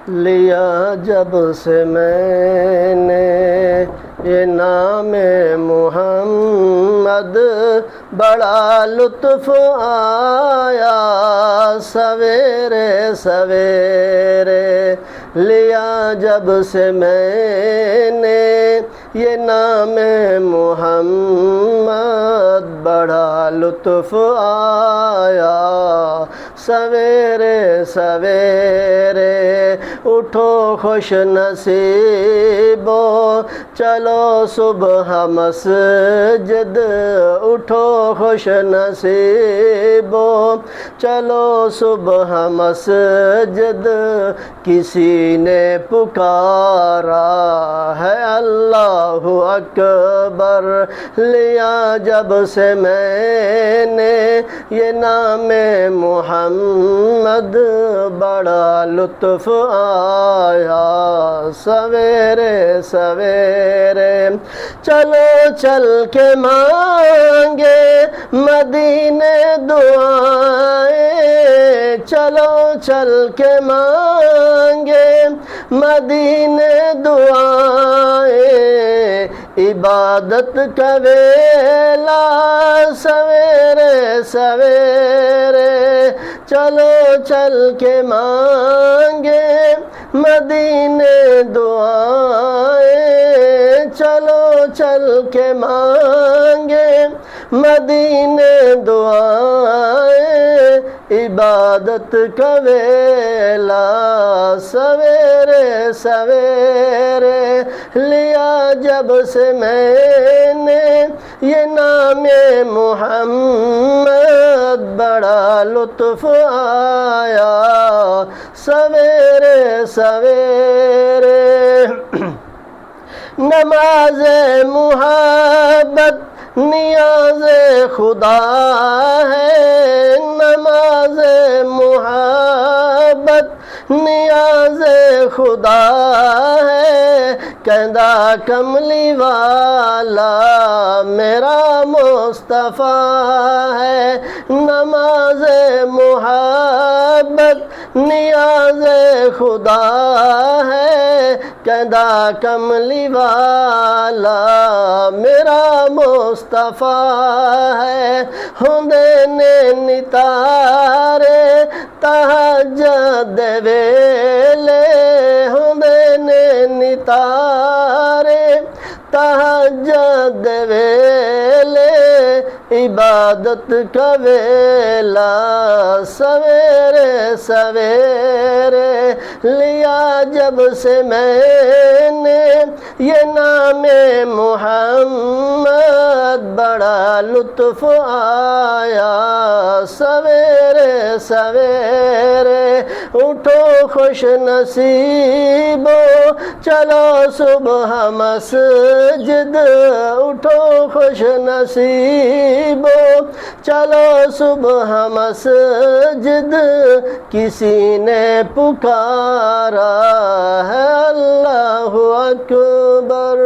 لیا جب سے میں نے یہ نام محمد، بڑا لطف آیا سویرے سویرے۔ لیا جب سے میں نے یہ نام محمد، بڑا لطف آیا سویرے سویرے۔ اٹھو خوش نصیبو چلو صبح مسجد، اٹھو خوش نصیبو چلو صبح مسجد۔ کسی نے پکارا ہے اللہ اکبر، لیا جب سے میں نے یہ نام محمد، بڑا لطف آیا سویرے سویرے۔ چلو چل کے مانگے مدینے دعائیں، چلو چل کے مانگے مدینے دعائیں۔ عبادت کا ویلا سویرے سویرے، چلو چل کے مانگے مدینے دعائیں، چلو چل کے مانگے مدینے دعائیں۔ عبادت کا ویلا سویرے سویرے، لیا جب سے میں نے یہ نام محمد، بڑا لطف آیا سویرے سویرے۔ نماز محبت نیاز خدا ہے، نماز محبت نیاز خدا ہے۔ کہندہ کملی والا میرا مصطفیٰ ہے، نماز محبت نیاز خدا ہے۔ کہندہ کملی والا میرا مصطفیٰ ہے۔ ہوندے نے نتارے تہجد دے ویلے، ہوندے نے نتارے تہجد دے ویلے۔ عبادت کا ویلا سویرے سویرے، لیا جب سے میں نے یہ نام محمد، بڑا لطف آیا سویرے سویرے۔ اٹھو خوش نصیبو چلو صبح مسجد، اٹھو خوش نصیبو چلو صبح مسجد۔ کسی نے پکارا ہے اللہ اکبر۔